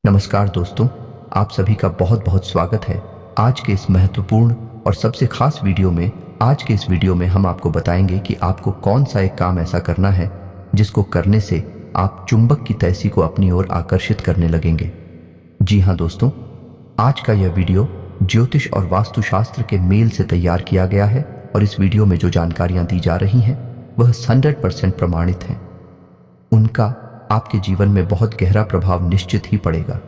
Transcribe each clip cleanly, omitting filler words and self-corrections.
नमस्कार दोस्तों, आप सभी का बहुत बहुत स्वागत है आज के इस महत्वपूर्ण और सबसे खास वीडियो में। आज के इस वीडियो में हम आपको बताएंगे कि आपको कौन सा एक काम ऐसा करना है जिसको करने से आप चुंबक की तैसी को अपनी ओर आकर्षित करने लगेंगे। जी हाँ दोस्तों, आज का यह वीडियो ज्योतिष और वास्तुशास्त्र के मेल से तैयार किया गया है और इस वीडियो में जो जानकारियां दी जा रही हैं वह 100% प्रमाणित हैं। उनका आपके जीवन में बहुत गहरा प्रभाव निश्चित ही पड़ेगा।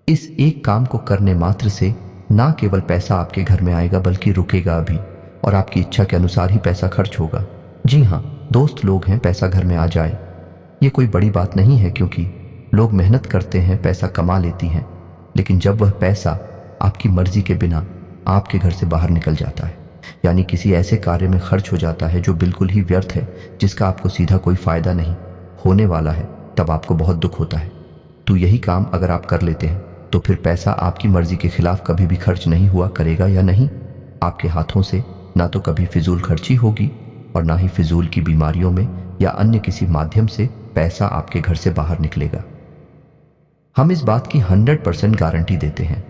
इस एक काम को करने मात्र से ना केवल पैसा आपके घर में आएगा बल्कि रुकेगा भी और आपकी इच्छा के अनुसार ही पैसा खर्च होगा। जी हाँ दोस्त, लोग हैं पैसा घर में आ जाए ये कोई बड़ी बात नहीं है, क्योंकि लोग मेहनत करते हैं, पैसा कमा लेती हैं, लेकिन जब वह पैसा आपकी मर्जी के बिना आपके घर से बाहर निकल जाता है, यानी किसी ऐसे कार्य में खर्च हो जाता है जो बिल्कुल ही व्यर्थ है, जिसका आपको सीधा कोई फायदा नहीं होने वाला है, तब आपको बहुत दुख होता है। तो यही काम अगर आप कर लेते हैं तो फिर पैसा आपकी मर्जी के खिलाफ कभी भी खर्च नहीं हुआ करेगा या नहीं। आपके हाथों से ना तो कभी फिजूल खर्ची होगी और ना ही फिजूल की बीमारियों में या अन्य किसी माध्यम से पैसा आपके घर से बाहर निकलेगा। हम इस बात की 100% गारंटी देते हैं।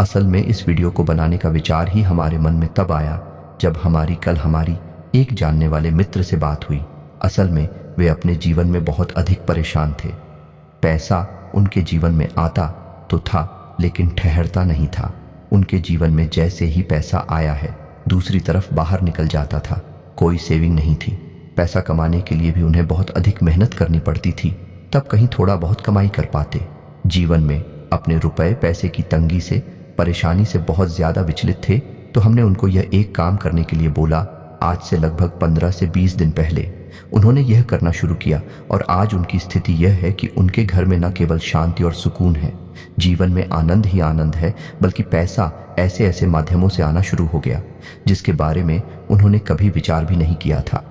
असल में इस वीडियो को बनाने का विचार ही हमारे मन में तब आया जब हमारी एक जानने वाले मित्र से बात हुई। असल में वे अपने जीवन में बहुत अधिक परेशान थे। पैसा उनके जीवन में आता तो था, लेकिन ठहरता नहीं था। उनके जीवन में जैसे ही पैसा आया है दूसरी तरफ बाहर निकल जाता था। कोई सेविंग नहीं थी। पैसा कमाने के लिए भी उन्हें बहुत अधिक मेहनत करनी पड़ती थी, तब कहीं थोड़ा बहुत कमाई कर पाते। जीवन में अपने रुपए पैसे की तंगी से, परेशानी से बहुत ज्यादा विचलित थे, तो हमने उनको यह एक काम करने के लिए बोला। आज से लगभग 15 से 20 दिन पहले उन्होंने यह करना शुरू किया और आज उनकी स्थिति यह है कि उनके घर में न केवल शांति और सुकून है, जीवन में आनंद ही आनंद है, बल्कि पैसा ऐसे ऐसे माध्यमों से आना शुरू हो गया जिसके बारे में उन्होंने कभी विचार भी नहीं किया था।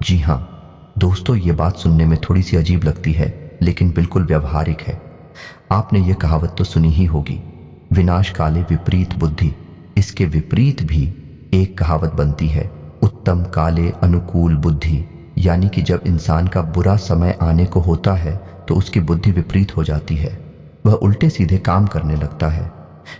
जी हाँ दोस्तों, ये बात सुनने में थोड़ी सी अजीब लगती है, लेकिन बिल्कुल व्यवहारिक है। आपने ये कहावत तो सुनी ही होगी, विनाश काले विपरीत बुद्धि। इसके विपरीत भी एक कहावत बनती है, उत्तम काले अनुकूल बुद्धि। यानी कि जब इंसान का बुरा समय आने को होता है तो उसकी बुद्धि विपरीत हो जाती है, वह उल्टे सीधे काम करने लगता है।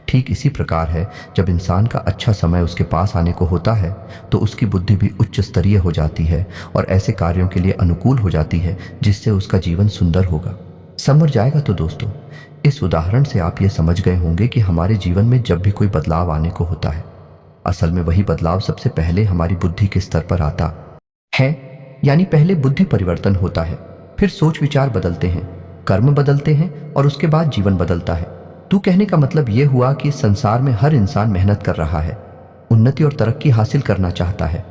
ठीक इसी प्रकार है, जब इंसान का अच्छा समय उसके पास आने को होता है तो उसकी बुद्धि भी उच्च स्तरीय हो जाती है और ऐसे कार्यों के लिए अनुकूल हो जाती है जिससे उसका जीवन सुंदर होगा, संवर जाएगा। तो दोस्तों, इस उदाहरण से आप ये समझ गए होंगे कि हमारे जीवन में जब भी कोई बदलाव आने को होता है, असल में वही बदलाव सबसे पहले हमारी बुद्धि के स्तर पर आता है। यानी पहले बुद्धि परिवर्तन होता है, फिर सोच विचार बदलते हैं, कर्म बदलते हैं और उसके बाद जीवन बदलता है। तो कहने का मतलब यह हुआ कि संसार में हर इंसान मेहनत कर रहा है, उन्नति और तरक्की हासिल करना चाहता है,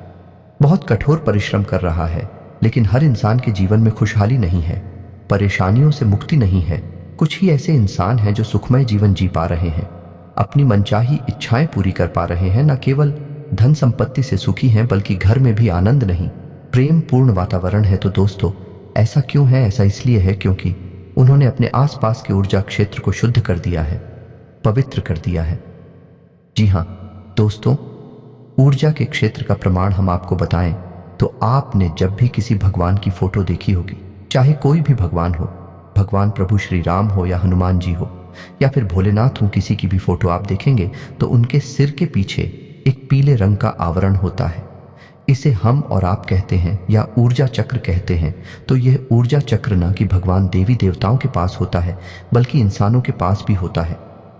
बहुत कठोर परिश्रम कर रहा है, लेकिन हर इंसान के जीवन में खुशहाली नहीं है, परेशानियों से मुक्ति नहीं है। कुछ ही ऐसे इंसान हैं जो सुखमय जीवन जी पा रहे हैं, अपनी मनचाही इच्छाएं पूरी कर पा रहे हैं, न केवल धन संपत्ति से सुखी हैं बल्कि घर में भी आनंद नहीं, प्रेम पूर्ण वातावरण है। तो दोस्तों, ऐसा क्यों है? ऐसा इसलिए है क्योंकि उन्होंने अपने आसपास के ऊर्जा क्षेत्र को शुद्ध कर दिया है, पवित्र कर दिया है। जी हाँ दोस्तों, ऊर्जा के क्षेत्र का प्रमाण हम आपको बताएं तो आपने जब भी किसी भगवान की फोटो देखी होगी, चाहे कोई भी भगवान हो, भगवान प्रभु श्री राम हो या हनुमान जी हो या फिर भोलेनाथ हो, किसी की भी फोटो आप देखेंगे तो उनके सिर के पीछे एक पीले रंग का आवरण होता है। इसे हम और आप कहते हैं या ऊर्जा चक्र कहते हैं। तो यह ऊर्जा चक्र ना कि भगवान देवी देवताओं के पास होता है बल्कि इंसानों के पास भी होता है,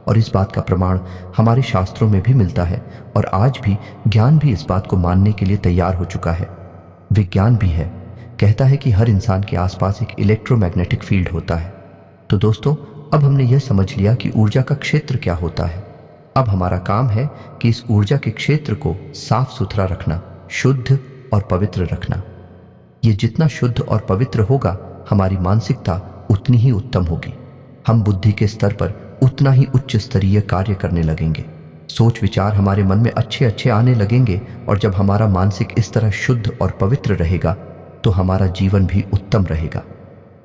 और इस बात का प्रमाण हमारे शास्त्रों में भी मिलता है और आज भी ज्ञान भी इस बात को मानने के लिए तैयार हो चुका है। विज्ञान भी है, कहता है कि हर इंसान के आसपास एक इलेक्ट्रोमैग्नेटिक फील्ड होता है। तो दोस्तों, अब हमने यह समझ लिया कि ऊर्जा का क्षेत्र क्या होता है। अब हमारा काम है कि इस ऊर्जा के क्षेत्र को साफ सुथरा रखना, शुद्ध और पवित्र रखना। ये जितना शुद्ध और पवित्र होगा, हमारी मानसिकता उतनी ही उत्तम होगी। हम बुद्धि के स्तर पर उतना ही उच्च स्तरीय कार्य करने लगेंगे, सोच विचार हमारे मन में अच्छे अच्छे आने लगेंगे, और जब हमारा मानसिक इस तरह शुद्ध और पवित्र रहेगा तो हमारा जीवन भी उत्तम रहेगा।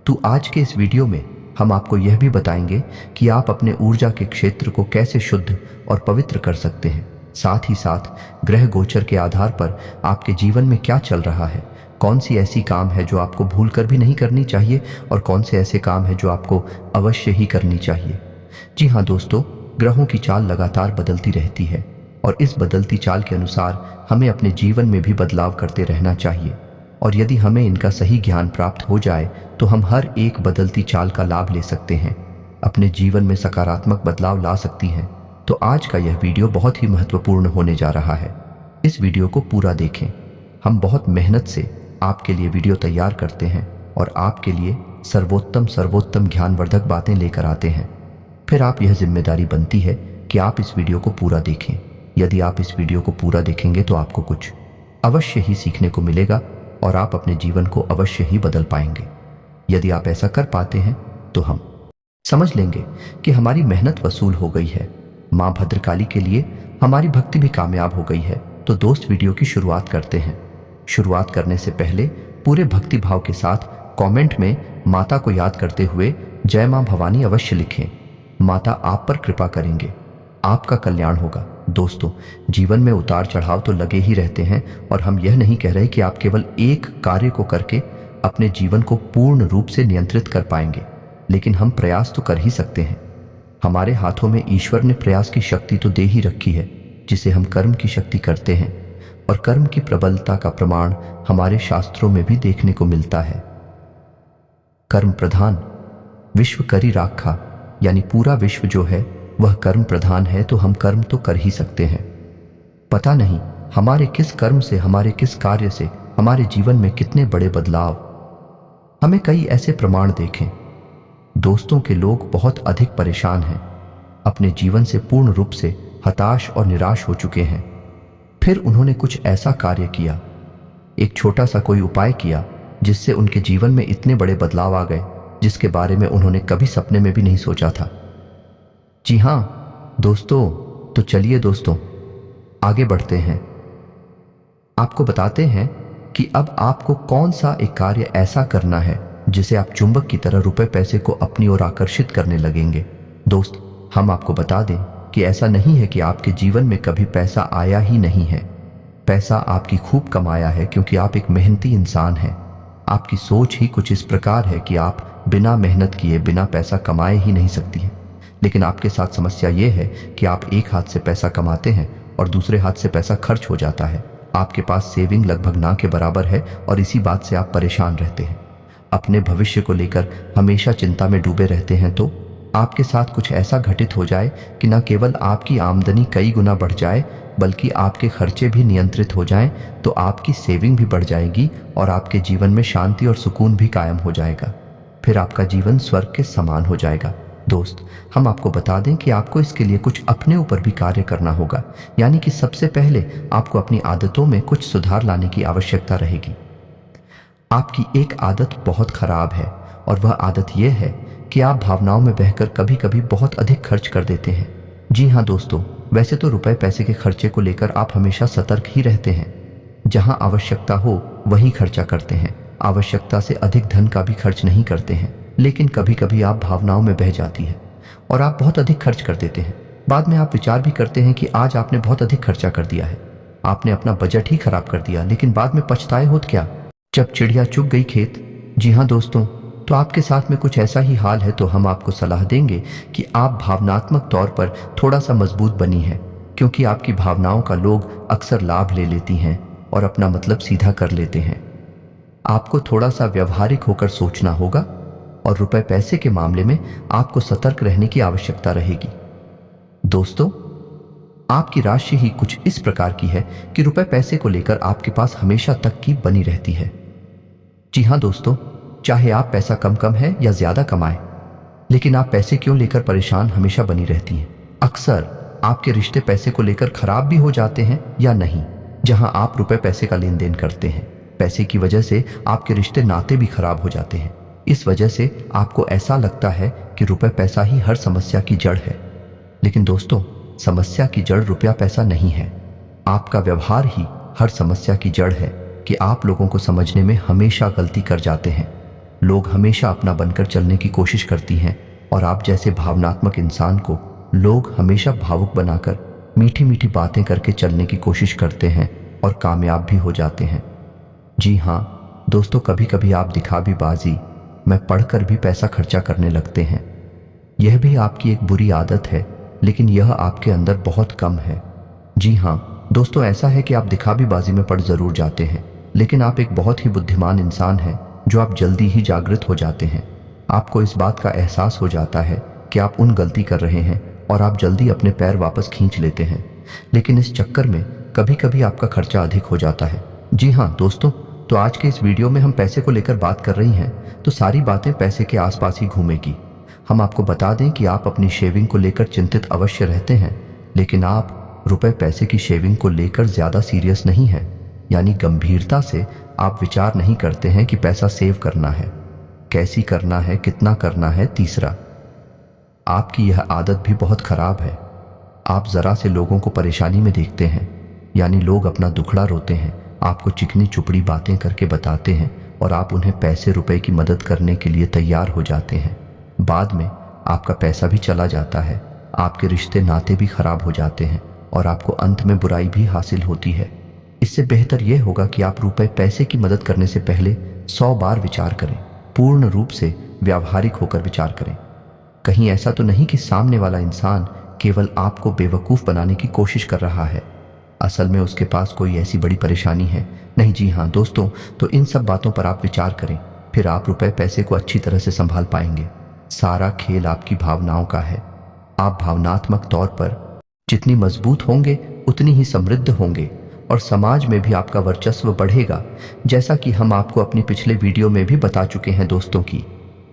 तो आज के इस वीडियो में हम आपको यह भी बताएंगे कि आप अपने ऊर्जा के क्षेत्र को कैसे शुद्ध और पवित्र कर सकते हैं। साथ ही साथ ग्रह गोचर के आधार पर आपके जीवन में क्या चल रहा है, कौन सी ऐसी काम है जो आपको भूल कर भी नहीं करनी चाहिए और कौन से ऐसे काम है जो आपको अवश्य ही करनी चाहिए। जी हाँ दोस्तों, ग्रहों की चाल लगातार बदलती रहती है और इस बदलती चाल के अनुसार हमें अपने जीवन में भी बदलाव करते रहना चाहिए। और यदि हमें इनका सही ज्ञान प्राप्त हो जाए तो हम हर एक बदलती चाल का लाभ ले सकते हैं, अपने जीवन में सकारात्मक बदलाव ला सकती हैं। तो आज का यह वीडियो बहुत ही महत्वपूर्ण होने जा रहा है। इस वीडियो को पूरा देखें। हम बहुत मेहनत से आपके लिए वीडियो तैयार करते हैं और आपके लिए सर्वोत्तम ज्ञानवर्धक बातें लेकर आते हैं। फिर आप यह जिम्मेदारी बनती है कि आप इस वीडियो को पूरा देखें। यदि आप इस वीडियो को पूरा देखेंगे तो आपको कुछ अवश्य ही सीखने को मिलेगा और आप अपने जीवन को अवश्य ही बदल पाएंगे। यदि आप ऐसा कर पाते हैं तो हम समझ लेंगे कि हमारी मेहनत वसूल हो गई है। माँ भद्रकाली के लिए हमारी भक्ति भी कामयाब हो गई है। तो दोस्त, वीडियो की शुरुआत करते हैं। शुरुआत करने से पहले पूरे भक्ति भाव के साथ कमेंट में माता को याद करते हुए जय मां भवानी अवश्य लिखें। माता आप पर कृपा करेंगे, आपका कल्याण होगा। दोस्तों, जीवन में उतार चढ़ाव तो लगे ही रहते हैं और हम यह नहीं कह रहे कि आप केवल एक कार्य को करके अपने जीवन को पूर्ण रूप से नियंत्रित कर पाएंगे, लेकिन हम प्रयास तो कर ही सकते हैं। हमारे हाथों में ईश्वर ने प्रयास की शक्ति तो दे ही रखी है, जिसे हम कर्म की शक्ति करते हैं और कर्म की प्रबलता का प्रमाण हमारे शास्त्रों में भी देखने को मिलता है। कर्म प्रधान विश्व करी राखा, यानी पूरा विश्व जो है वह कर्म प्रधान है, तो हम कर्म तो कर ही सकते हैं। पता नहीं हमारे किस कर्म से, हमारे किस कार्य से हमारे जीवन में कितने बड़े बदलाव। हमें कई ऐसे प्रमाण देखें दोस्तों के लोग बहुत अधिक परेशान हैं, अपने जीवन से पूर्ण रूप से हताश और निराश हो चुके हैं। फिर उन्होंने कुछ ऐसा कार्य किया, एक छोटा सा कोई उपाय किया, जिससे उनके जीवन में इतने बड़े बदलाव आ गए जिसके बारे में उन्होंने कभी सपने में भी नहीं सोचा था। जी हाँ दोस्तों, तो चलिए दोस्तों आगे बढ़ते हैं। आपको बताते हैं कि अब आपको कौन सा एक कार्य ऐसा करना है जिसे आप चुंबक की तरह रुपए पैसे को अपनी ओर आकर्षित करने लगेंगे। दोस्त, हम आपको बता दें कि ऐसा नहीं है कि आपके जीवन में कभी पैसा आया ही नहीं है। पैसा आपकी खूब कमाया है, क्योंकि आप एक मेहनती इंसान हैं। आपकी सोच ही कुछ इस प्रकार है कि आप बिना मेहनत किए, बिना पैसा कमाए ही नहीं सकती हैं। लेकिन आपके साथ समस्या ये है कि आप एक हाथ से पैसा कमाते हैं और दूसरे हाथ से पैसा खर्च हो जाता है। आपके पास सेविंग लगभग ना के बराबर है और इसी बात से आप परेशान रहते हैं। अपने भविष्य को लेकर हमेशा चिंता में डूबे रहते हैं। तो आपके साथ कुछ ऐसा घटित हो जाए कि न केवल आपकी आमदनी कई गुना बढ़ जाए, बल्कि आपके खर्चे भी नियंत्रित हो जाएं, तो आपकी सेविंग भी बढ़ जाएगी और आपके जीवन में शांति और सुकून भी कायम हो जाएगा। फिर आपका जीवन स्वर्ग के समान हो जाएगा। दोस्त, हम आपको बता दें कि आपको इसके लिए कुछ अपने ऊपर भी कार्य करना होगा, यानी कि सबसे पहले आपको अपनी आदतों में कुछ सुधार लाने की आवश्यकता रहेगी। आपकी एक आदत बहुत खराब है और वह आदत यह है कि आप भावनाओं में बहकर कभी कभी बहुत अधिक खर्च कर देते हैं। जी हाँ दोस्तों, वैसे तो रुपए पैसे के खर्चे को लेकर आप हमेशा सतर्क ही रहते हैं। जहां आवश्यकता हो वहीं खर्चा करते हैं, आवश्यकता से अधिक धन का भी खर्च नहीं करते हैं। लेकिन कभी कभी आप भावनाओं में बह जाती है और आप बहुत अधिक खर्च कर देते हैं। बाद में आप विचार भी करते हैं कि आज आपने बहुत अधिक खर्चा कर दिया है, आपने अपना बजट ही खराब कर दिया, लेकिन बाद में पछताए होत क्या, जब चिड़िया चुग गई खेत। जी हाँ दोस्तों, तो आपके साथ में कुछ ऐसा ही हाल है। तो हम आपको सलाह देंगे कि आप भावनात्मक तौर पर थोड़ा सा मजबूत बनी हैं, क्योंकि आपकी भावनाओं का लोग अक्सर लाभ ले लेती हैं और अपना मतलब सीधा कर लेते हैं। आपको थोड़ा सा व्यवहारिक होकर सोचना होगा और रुपए पैसे के मामले में आपको सतर्क रहने की आवश्यकता रहेगी। दोस्तों, आपकी राशि ही कुछ इस प्रकार की है कि रुपए पैसे को लेकर आपके पास हमेशा तक की बनी रहती है। जी हाँ दोस्तों, चाहे आप पैसा कम है या ज्यादा कमाएं, लेकिन आप पैसे क्यों लेकर परेशान हमेशा बनी रहती हैं। अक्सर आपके रिश्ते पैसे को लेकर खराब भी हो जाते हैं या नहीं। जहां आप रुपए पैसे का लेन देन करते हैं, पैसे की वजह से आपके रिश्ते नाते भी खराब हो जाते हैं। इस वजह से आपको ऐसा लगता है कि रुपए पैसा ही हर समस्या की जड़ है। लेकिन दोस्तों, समस्या की जड़ रुपया पैसा नहीं है, आपका व्यवहार ही हर समस्या की जड़ है कि आप लोगों को समझने में हमेशा गलती कर जाते हैं। लोग हमेशा अपना बनकर चलने की कोशिश करती हैं और आप जैसे भावनात्मक इंसान को लोग हमेशा भावुक बनाकर मीठी मीठी बातें करके चलने की कोशिश करते हैं और कामयाब भी हो जाते हैं। जी हाँ, दोस्तों, कभी कभी आप दिखावीबाजी में पढ़कर भी पैसा खर्चा करने लगते हैं। यह भी आपकी एक बुरी आदत है, लेकिन यह आपके अंदर बहुत कम है। जी हाँ दोस्तों, ऐसा है कि आप दिखावीबाजी में पड़ जरूर जाते हैं, लेकिन आप एक बहुत ही बुद्धिमान इंसान हैं जो आप जल्दी ही जागृत हो जाते हैं। आपको इस बात का एहसास हो जाता है कि आप उन गलती कर रहे हैं और आप जल्दी अपने पैर वापस खींच लेते हैं, लेकिन इस चक्कर में कभी कभी आपका खर्चा अधिक हो जाता है। जी हाँ दोस्तों, तो आज के इस वीडियो में हम पैसे को लेकर बात कर रही हैं, तो सारी बातें पैसे के आसपास ही घूमेगी। हम आपको बता दें कि आप अपनी शेविंग को लेकर चिंतित अवश्य रहते हैं, लेकिन आप रुपए पैसे की शेविंग को लेकर ज्यादा सीरियस नहीं हैं। यानी गंभीरता से आप विचार नहीं करते हैं कि पैसा सेव करना है, कैसी करना है, कितना करना है। तीसरा, आपकी यह आदत भी बहुत खराब है। आप जरा से लोगों को परेशानी में देखते हैं, यानी लोग अपना दुखड़ा रोते हैं, आपको चिकनी चुपड़ी बातें करके बताते हैं और आप उन्हें पैसे रुपए की मदद करने के लिए तैयार हो जाते हैं। बाद में आपका पैसा भी चला जाता है, आपके रिश्ते नाते भी खराब हो जाते हैं और आपको अंत में बुराई भी हासिल होती है। इससे बेहतर यह होगा कि आप रुपए पैसे की मदद करने से पहले 100 बार विचार करें, पूर्ण रूप से व्यावहारिक होकर विचार करें। कहीं ऐसा तो नहीं कि सामने वाला इंसान केवल आपको बेवकूफ़ बनाने की कोशिश कर रहा है, असल में उसके पास कोई ऐसी बड़ी परेशानी है नहीं। जी हाँ दोस्तों, तो इन सब बातों पर आप विचार करें, फिर आप रुपए पैसे को अच्छी तरह से संभाल पाएंगे। सारा खेल आपकी भावनाओं का है। आप भावनात्मक तौर पर जितनी मजबूत होंगे उतनी ही समृद्ध होंगे और समाज में भी आपका वर्चस्व बढ़ेगा। जैसा कि हम आपको अपनी पिछले वीडियो में भी बता चुके हैं दोस्तों की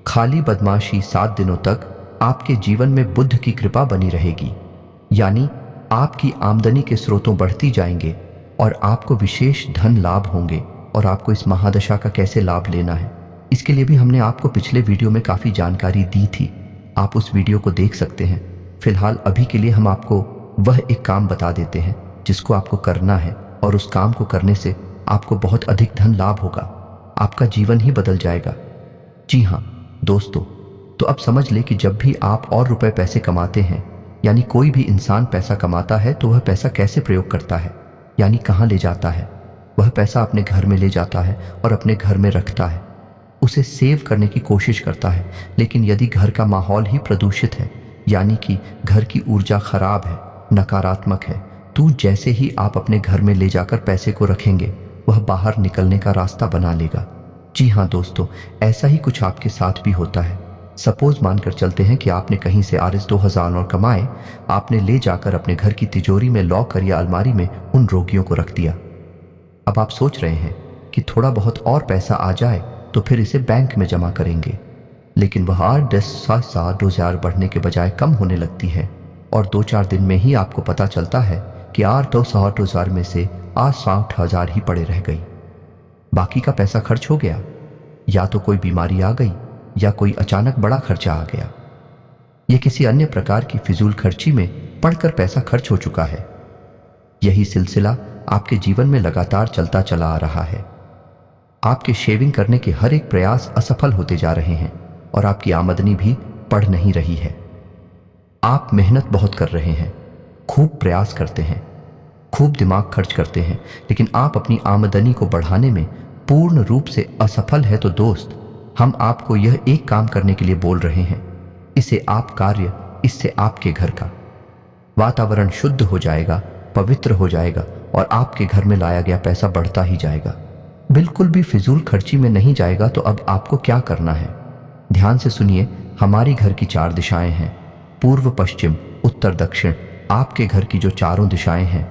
खाली बदमाशी 7 दिनों तक आपके जीवन में बुद्ध की कृपा बनी रहेगी, यानी आपकी आमदनी के स्रोतों बढ़ती जाएंगे और आपको विशेष धन लाभ होंगे। और आपको इस महादशा का कैसे लाभ लेना है, इसके लिए भी हमने आपको पिछले वीडियो में काफ़ी जानकारी दी थी, आप उस वीडियो को देख सकते हैं। फिलहाल अभी के लिए हम आपको वह एक काम बता देते हैं जिसको आपको करना है और उस काम को करने से आपको बहुत अधिक धन लाभ होगा, आपका जीवन ही बदल जाएगा। जी हाँ दोस्तों, तो अब समझ ले कि जब भी आप और रुपए पैसे कमाते हैं, यानी कोई भी इंसान पैसा कमाता है, तो वह पैसा कैसे प्रयोग करता है, यानी कहाँ ले जाता है। वह पैसा अपने घर में ले जाता है और अपने घर में रखता है, उसे सेव करने की कोशिश करता है। लेकिन यदि घर का माहौल ही प्रदूषित है, यानी कि घर की ऊर्जा खराब है, नकारात्मक है, तो जैसे ही आप अपने घर में ले जाकर पैसे को रखेंगे, वह बाहर निकलने का रास्ता बना लेगा। जी हाँ दोस्तों, ऐसा ही कुछ आपके साथ भी होता है। सपोज मानकर चलते हैं कि आपने कहीं से Rs 2000 और कमाए, आपने ले जाकर अपने घर की तिजोरी में लॉकर या अलमारी में उन रोगियों को रख दिया। अब आप सोच रहे हैं कि थोड़ा बहुत और पैसा आ जाए तो फिर इसे बैंक में जमा करेंगे, लेकिन वह 10,000 बढ़ने के बजाय कम होने लगती है और 2-4 दिन में ही आपको पता चलता है कि 8,000 में से 60,000 ही पड़े रह गई। बाकी का पैसा खर्च हो गया, या तो कोई बीमारी आ गई या कोई अचानक बड़ा खर्चा आ गया, यह किसी अन्य प्रकार की फिजूल खर्ची में पड़कर पैसा खर्च हो चुका है। यही सिलसिला आपके जीवन में लगातार चलता चला आ रहा है। आपके शेविंग करने के हर एक प्रयास असफल होते जा रहे हैं और आपकी आमदनी भी बढ़ नहीं रही है। आप मेहनत बहुत कर रहे हैं, खूब प्रयास करते हैं, खूब दिमाग खर्च करते हैं, लेकिन आप अपनी आमदनी को बढ़ाने में पूर्ण रूप से असफल है। तो दोस्त, हम आपको यह एक काम करने के लिए बोल रहे हैं, इसे आप कार्य, इससे आपके घर का वातावरण शुद्ध हो जाएगा, पवित्र हो जाएगा और आपके घर में लाया गया पैसा बढ़ता ही जाएगा, बिल्कुल भी फिजूल खर्ची में नहीं जाएगा। तो अब आपको क्या करना है, ध्यान से सुनिए। हमारी घर की 4 दिशाएं हैं, पूर्व, पश्चिम, उत्तर, दक्षिण। आपके घर की जो 4 दिशाएं हैं,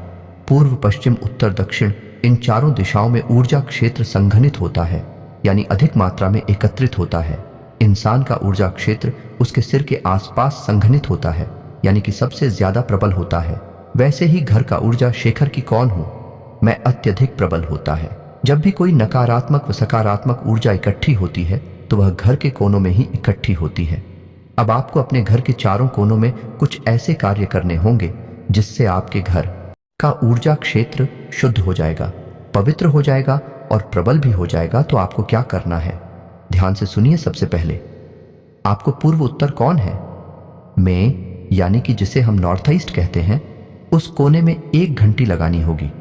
पूर्व, पश्चिम, उत्तर, दक्षिण, इन 4 दिशाओं में ऊर्जा क्षेत्र संघनित होता है, यानी अधिक मात्रा में एकत्रित होता है। इंसान का ऊर्जा क्षेत्र उसके सिर के आसपास संघनित होता है, यानी कि सबसे ज्यादा प्रबल होता है। वैसे ही घर का ऊर्जा शेखर की कौन हूं मैं अत्यधिक प्रबल होता है। जब भी कोई नकारात्मक व सकारात्मक ऊर्जा इकट्ठी होती है तो वह घर के कोनों में ही इकट्ठी होती है। अब आपको अपने घर के 4 कोनों में कुछ ऐसे कार्य करने होंगे जिससे आपके घर का ऊर्जा क्षेत्र शुद्ध हो जाएगा, पवित्र हो जाएगा और प्रबल भी हो जाएगा। तो आपको क्या करना है, ध्यान से सुनिए। सबसे पहले आपको पूर्व उत्तर कौन है में, यानी कि जिसे हम नॉर्थ ईस्ट कहते हैं, उस कोने में 1 घंटी लगानी होगी।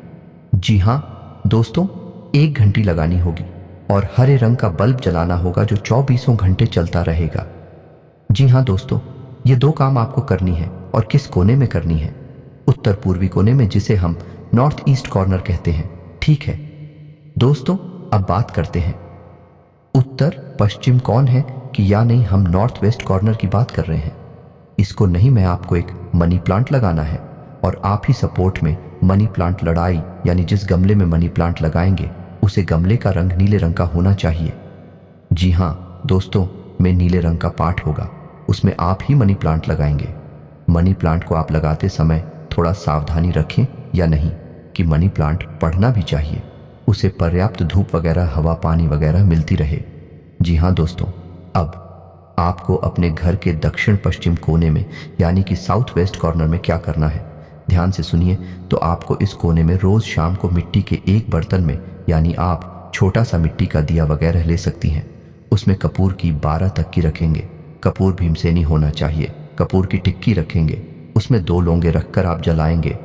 जी हां दोस्तों, 1 घंटी लगानी होगी और हरे रंग का बल्ब जलाना होगा जो 24 घंटे चलता रहेगा। जी हाँ दोस्तों, ये 2 काम आपको करनी है। और किस कोने में करनी है? उत्तर पूर्वी कोने में, जिसे हम नॉर्थ ईस्ट कॉर्नर कहते हैं। ठीक है दोस्तों, अब बात करते हैं उत्तर पश्चिम कौन है कि या नहीं, हम नॉर्थ वेस्ट कॉर्नर की बात कर रहे हैं। इसको नहीं, मैं आपको एक मनी प्लांट लगाना है और आप ही सपोर्ट में मनी प्लांट लड़ाई, यानी जिस गमले में मनी प्लांट लगाएंगे उसे गमले का रंग नीले रंग का होना चाहिए। जी हाँ दोस्तों, में नीले रंग का पार्ट होगा, उसमें आप ही मनी प्लांट लगाएंगे। मनी प्लांट को आप लगाते समय थोड़ा सावधानी रखें या नहीं कि मनी प्लांट बढ़ना भी चाहिए, उसे पर्याप्त धूप वगैरह, हवा पानी वगैरह मिलती रहे। जी हाँ दोस्तों, अब आपको अपने घर के दक्षिण पश्चिम कोने में यानी कि साउथ वेस्ट कॉर्नर में क्या करना है, ध्यान से सुनिए। तो आपको इस कोने में रोज शाम को मिट्टी के एक बर्तन में, यानी आप छोटा सा मिट्टी का दिया वगैरह ले सकती हैं, उसमें कपूर की 12 तक की रखेंगे। कपूर भीमसेनी होना चाहिए। कपूर की टिक्की रखेंगे, उसमें 2 लौंगे रखकर आप जलाएंगे।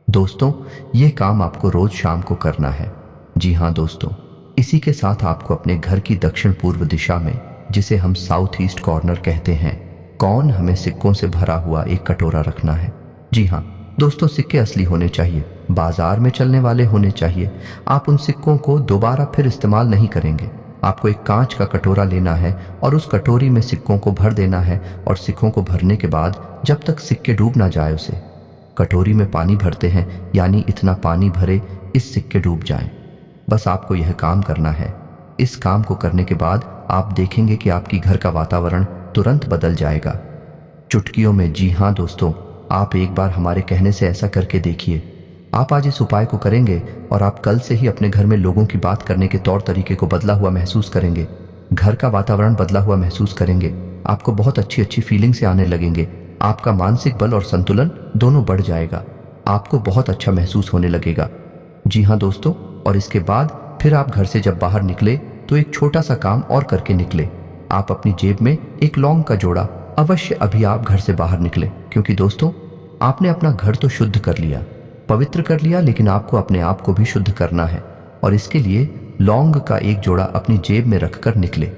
दोस्तों, ये काम आपको रोज शाम को करना है। जी हाँ दोस्तों, इसी के साथ आपको अपने घर की दक्षिण पूर्व दिशा में, जिसे हम साउथ ईस्ट कॉर्नर कहते हैं, कौन हमें सिक्कों से भरा हुआ एक कटोरा रखना है। जी हाँ दोस्तों, सिक्के असली होने चाहिए, बाजार में चलने वाले होने चाहिए। आप उन सिक्कों को दोबारा फिर इस्तेमाल नहीं करेंगे। आपको एक कांच का कटोरा लेना है और उस कटोरी में सिक्कों को भर देना है। और सिक्कों को भरने के बाद जब तक सिक्के डूब ना जाए, उसे कटोरी में पानी भरते हैं, यानी इतना पानी भरे इस सिक्के डूब जाएं। बस आपको यह काम करना है। इस काम को करने के बाद आप देखेंगे कि आपकी घर का वातावरण तुरंत बदल जाएगा, चुटकियों में। जी हाँ दोस्तों, आप एक बार हमारे कहने से ऐसा करके देखिए। आप आज इस उपाय को करेंगे और आप कल से ही अपने घर में लोगों की बात करने के तौर तरीके को बदला हुआ महसूस करेंगे। घर का वातावरण बदला हुआ महसूस करेंगे। आपको बहुत अच्छी अच्छी फीलिंग से आने लगेंगे। आपका मानसिक बल और संतुलन दोनों बढ़ जाएगा। आपको बहुत अच्छा महसूस होने लगेगा। जी हाँ दोस्तों, और इसके बाद फिर आप घर से जब बाहर निकले तो एक छोटा सा काम और करके निकले। आप अपनी जेब में एक लौंग का जोड़ा अवश्य अभी आप घर से बाहर निकले, क्योंकि दोस्तों आपने अपना घर तो शुद्ध कर लिया, पवित्र कर लिया, लेकिन आपको अपने आप को भी शुद्ध करना है। और इसके लिए लौंग का एक जोड़ा अपनी जेब में रखकर निकले।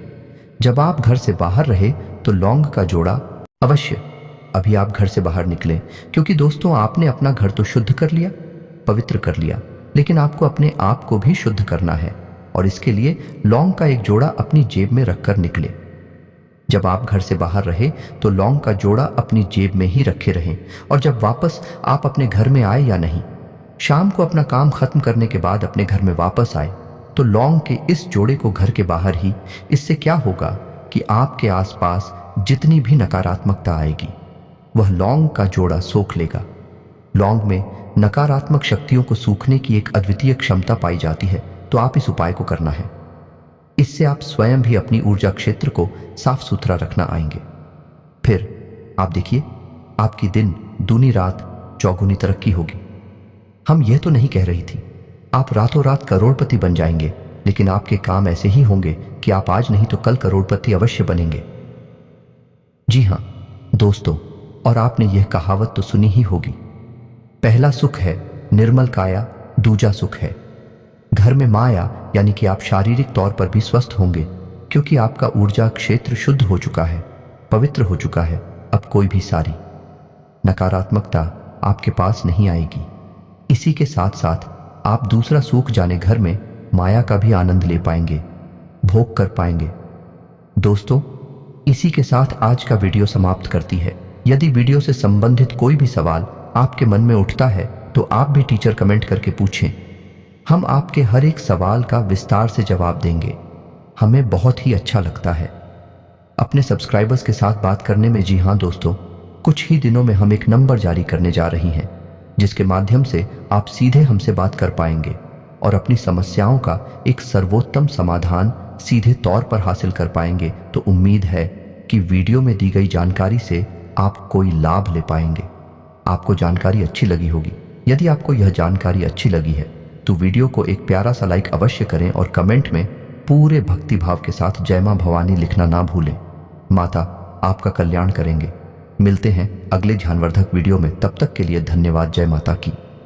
जब आप घर से बाहर रहे तो लौंग का जोड़ा अवश्य अभी आप घर से बाहर निकले, क्योंकि दोस्तों आपने अपना घर तो शुद्ध कर लिया, पवित्र कर लिया, लेकिन आपको अपने आप को भी शुद्ध करना है। और इसके लिए लौंग का एक जोड़ा अपनी जेब में रखकर निकले। जब आप घर से बाहर रहे तो लौंग का जोड़ा अपनी जेब में ही रखे रहें। और जब वापस आप अपने घर में आए या नहीं, शाम को अपना काम खत्म करने के बाद अपने घर में वापस आए तो लौंग के इस जोड़े को घर के बाहर ही। इससे क्या होगा कि आपके आसपास जितनी भी नकारात्मकता आएगी वह लौंग का जोड़ा सोख लेगा। लौंग में नकारात्मक शक्तियों को सूखने की एक अद्वितीय क्षमता पाई जाती है। तो आप इस उपाय को करना है। इससे आप स्वयं भी अपनी ऊर्जा क्षेत्र को साफ सुथरा रखना आएंगे। फिर आप देखिए, आपकी दिन दूनी रात चौगुनी तरक्की होगी। हम यह तो नहीं कह रही थी आप रातों रात करोड़पति बन जाएंगे, लेकिन आपके काम ऐसे ही होंगे कि आप आज नहीं तो कल करोड़पति अवश्य बनेंगे। जी हाँ दोस्तों, और आपने यह कहावत तो सुनी ही होगी, पहला सुख है निर्मल काया, दूजा सुख है घर में माया, यानी कि आप शारीरिक तौर पर भी स्वस्थ होंगे, क्योंकि आपका ऊर्जा क्षेत्र शुद्ध हो चुका है, पवित्र हो चुका है। अब कोई भी सारी नकारात्मकता आपके पास नहीं आएगी। इसी के साथ साथ आप दूसरा सूख जाने घर में माया का भी आनंद ले पाएंगे, भोग कर पाएंगे। दोस्तों, इसी के साथ आज का वीडियो समाप्त करती है। यदि वीडियो से संबंधित कोई भी सवाल आपके मन में उठता है तो आप भी टीचर कमेंट करके पूछें। हम आपके हर एक सवाल का विस्तार से जवाब देंगे। हमें बहुत ही अच्छा लगता है अपने सब्सक्राइबर्स के साथ बात करने में। जी हाँ दोस्तों, कुछ ही दिनों में हम एक नंबर जारी करने जा रही हैं, जिसके माध्यम से आप सीधे हमसे बात कर पाएंगे और अपनी समस्याओं का एक सर्वोत्तम समाधान सीधे तौर पर हासिल कर पाएंगे। तो उम्मीद है कि वीडियो में दी गई जानकारी से आप कोई लाभ ले पाएंगे। आपको जानकारी अच्छी लगी होगी। यदि आपको यह जानकारी अच्छी लगी है तो वीडियो को एक प्यारा सा लाइक अवश्य करें और कमेंट में पूरे भक्ति भाव के साथ जय मां भवानी लिखना ना भूलें। माता आपका कल्याण करेंगे। मिलते हैं अगले ज्ञानवर्धक वीडियो में, तब तक के लिए धन्यवाद। जय माता की।